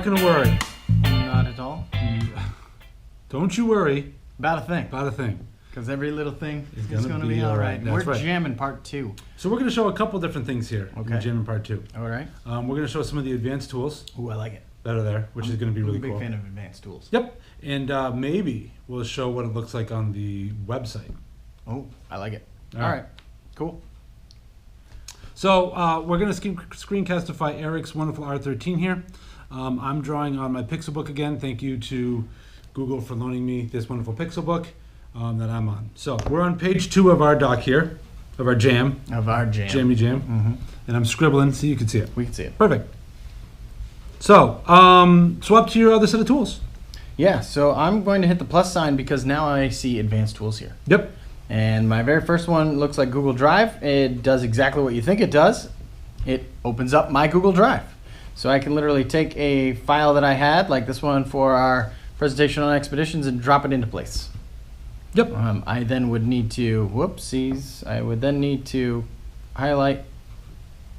not going to worry. Not at all. Don't you worry. About a thing. About a thing. Because every little thing is gonna going to be be all right. That's We're right. jamming part 2. So we're going to show a couple different things here in Okay. Jammin Part 2. All right. We're going to show some of the advanced tools Ooh, I like it. that are there, which is going to be really I'm a big cool. fan of advanced tools. Yep. And maybe we'll show what it looks like on the website. Oh, I like it. All All right. right. Cool. So we're going to screencastify Eric's wonderful R13 here. I'm drawing on my Pixel book again. Thank you to Google for loaning me this wonderful Pixel book that I'm on. So we're on page 2 of our doc here, of our jam. Of our jam. Jammy Jam. Mm-hmm. And I'm scribbling so you can see it. We can see it. Perfect. So, swap to your other set of tools. Yeah, so I'm going to hit the plus sign because now I see advanced tools here. Yep. And my very first one looks like Google Drive. It does exactly what you think it does. It opens up my Google Drive. So I can literally take a file that I had, like this one for our presentation on expeditions, and drop it into place. Yep. I then would need to, whoopsies, I would then need to highlight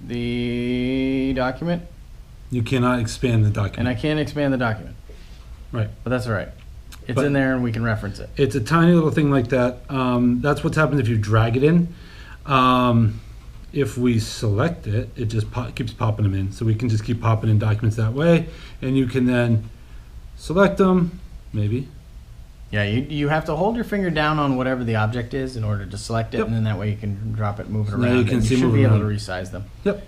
the document. You cannot expand the And document. I can't expand the document, Right. but that's all right. It's But- in there and we can reference it. It's a tiny little thing like that. That's what's happened if you drag it in. If we select it, it just keeps popping them in. So we can just keep popping in documents that way. And you can then select them, maybe. Yeah, you have to hold your finger down on whatever the object is in order to select it, Yep. and then that way you can drop it, move it So around. now you can and see you should moving be able to around. resize them. Yep.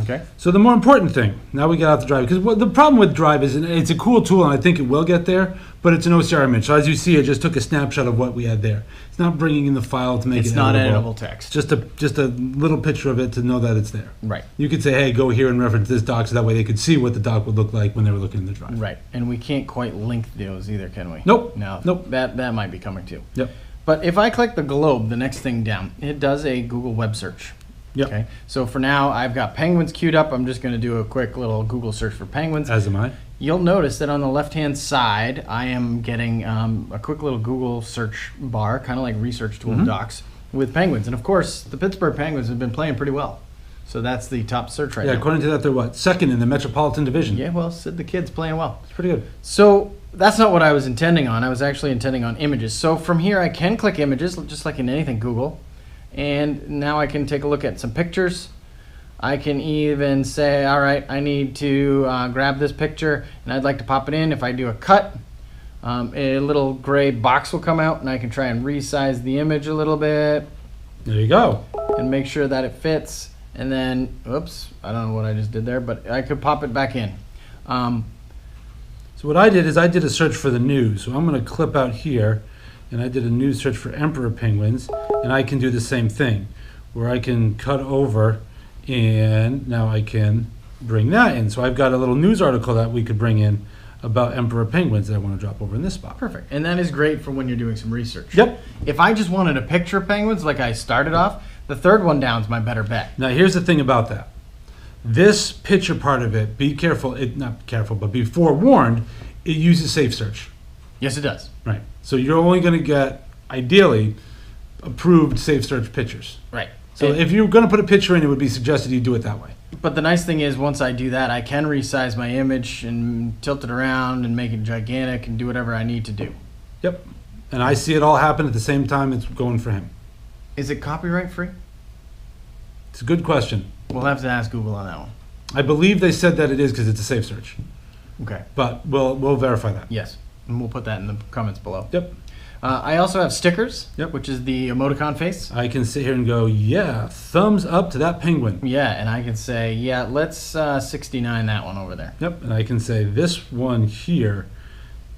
Okay. So the more important thing, now we get out the Drive, because the problem with Drive is it's a cool tool, and I think it will get there, but it's an OCR image. So as you see, it just took a snapshot of what we had there. It's not bringing in the file to make It's it not editable. editable text. Just a little picture of it to know that it's there. Right. You could say, hey, go here and reference this doc, so that way they could see what the doc would look like when they were looking in the Drive. Right. And we can't quite link those either, can we? Nope. No. Nope. That might be coming too. Yep. But if I click the globe, the next thing down, it does a Google web search. Yep. Okay. So for now, I've got penguins queued up. I'm just going to do a quick little Google search for penguins. As am I. You'll notice that on the left-hand side, I am getting a quick little Google search bar, kind of like research tool docs, with penguins. And of course, the Pittsburgh Penguins have been playing pretty well. So that's the top search right Yeah, now. according to that, they're what? Second in the Metropolitan Division. Yeah, well, Sid the Kid's playing well. It's pretty good. So that's not what I was intending on. I was actually intending on images. So from here, I can click images, just like in anything Google. And now I can take a look at some pictures. I can even say, all right, I need to grab this picture and I'd like to pop it in. If I do a cut, a little gray box will come out and I can try and resize the image a little bit There you go. and make sure that it fits. And then, oops, I don't know what I just did there, but I could pop it back in. So what I did is I did a search for the news. So I'm going to clip out here, and I did a news search for emperor penguins, and I can do the same thing, where I can cut over, and now I can bring that in. So I've got a little news article that we could bring in about emperor penguins that I want to drop over in this spot. Perfect. And that is great for when you're doing some research. Yep. If I just wanted a picture of penguins like I started off, the third one down is my better bet. Now here's the thing about that. This picture part of it, be careful, not careful, but be forewarned, it uses safe search. Yes, it does. Right. So you're only going to get, ideally, approved safe search pictures. Right. So if you're going to put a picture in, it would be suggested you do it that way. But the nice thing is once I do that, I can resize my image and tilt it around and make it gigantic and do whatever I need to do. Yep. And I see it all happen at the same time it's going for him. Is it copyright free? It's a good question. We'll have to ask Google on that one. I believe they said that it is because it's a safe search. Okay. But we'll verify that. Yes. And we'll put that in the comments below. Yep. I also have stickers, Yep. which is the emoticon face. I can sit here and go, yeah, thumbs up to that penguin. Yeah, and I can say, yeah, let's 69 that one over there. Yep. And I can say this one here.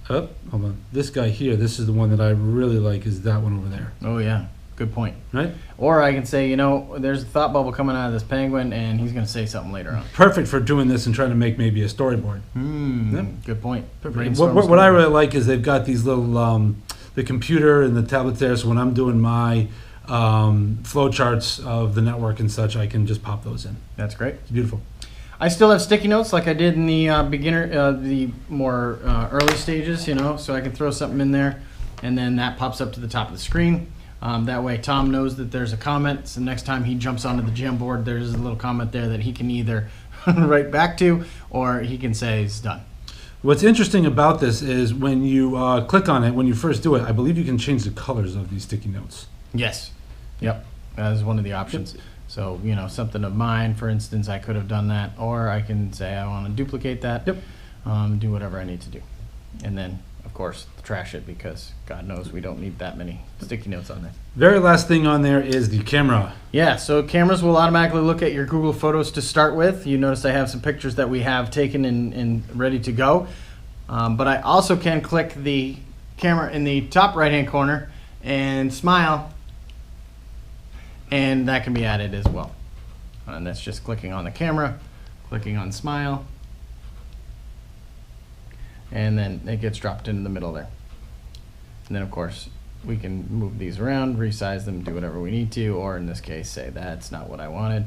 Oh, hold on. This guy here, this is the one that I really like, is that one over there. Oh, yeah. Good point. Right? Or I can say, you know, there's a thought bubble coming out of this penguin, and he's going to say something later on. Perfect for doing this and trying to make maybe a storyboard. Yep. Good point. What Brainstorm I story. really like is they've got these little, the computer and the tablets there, so when I'm doing my flow charts of the network and such, I can just pop those in. That's great. It's beautiful. I still have sticky notes like I did in the the more early stages, you know, so I can throw something in there, and then that pops up to the top of the screen. That way Tom knows that there's a comment, so next time he jumps onto the Jamboard, there's a little comment there that he can either right back to, or he can say it's done. What's interesting about this is when you click on it, when you first do it, I believe you can change the colors of these sticky notes. Yes. Yep. That is one of the options. Yep. So, something of mine, for instance, I could have done that, or I can say I want to duplicate that. Yep. Do whatever I need to do. And then, of course, trash it because God knows we don't need that many sticky notes on there. Very last thing on there is the camera. Yeah, so cameras will automatically look at your Google Photos to start with. You notice I have some pictures that we have taken and ready to go. But I also can click the camera in the top right-hand corner and smile, and that can be added as well. And that's just clicking on the camera, clicking on smile, and then it gets dropped into the middle there. And then, of course, we can move these around, resize them, do whatever we need to, or in this case, say that's not what I wanted.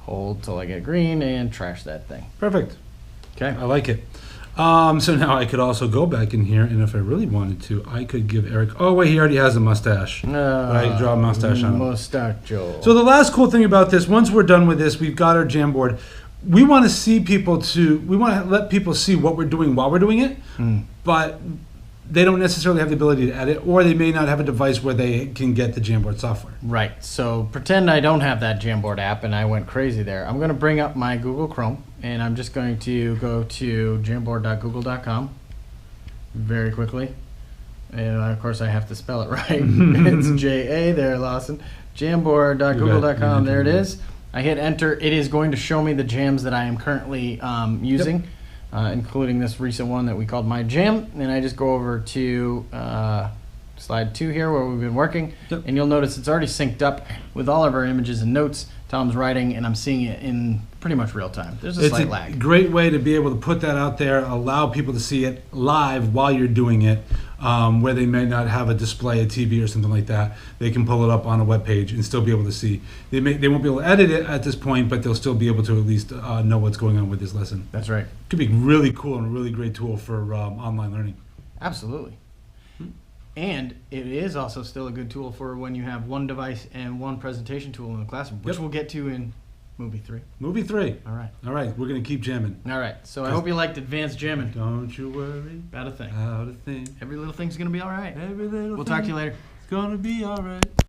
Hold till I get green and trash that thing. Perfect. Okay. I like it. So now I could also go back in here, and if I really wanted to, I could give Eric. Oh wait, he already has a mustache. I could draw a mustache on him. Mustacho. So the last cool thing about this, once we're done with this, we've got our Jamboard. We want to see people we want to let people see what we're doing while we're doing it, but they don't necessarily have the ability to edit, or they may not have a device where they can get the Jamboard software. Right. So pretend I don't have that Jamboard app and I went crazy there. I'm going to bring up my Google Chrome, and I'm just going to go to jamboard.google.com very quickly. And of course I have to spell it right. It's J-A there, Lawson. Jamboard.google.com. There it is. I hit enter. It is going to show me the jams that I am currently using. Yep. Including this recent one that we called My Jam. And I just go over to slide 2 here where we've been working. Yep. And you'll notice it's already synced up with all of our images and notes. Tom's writing, and I'm seeing it in pretty much real time. There's a slight lag. It's a great way to be able to put that out there, allow people to see it live while you're doing it, where they may not have a display, a TV or something like that. They can pull it up on a web page and still be able to see. They won't be able to edit it at this point, but they'll still be able to at least know what's going on with this lesson. That's right. Could be really cool and a really great tool for online learning. Absolutely. And it is also still a good tool for when you have one device and one presentation tool in the classroom, which we'll get to in Movie 3. Movie 3. All right. All right. We're going to keep jamming. All right. So I hope you liked Advanced Jammin'. Don't you worry about a thing. About a thing. Every little thing's going to be all right. Every little We'll talk to you later. It's going to be all right.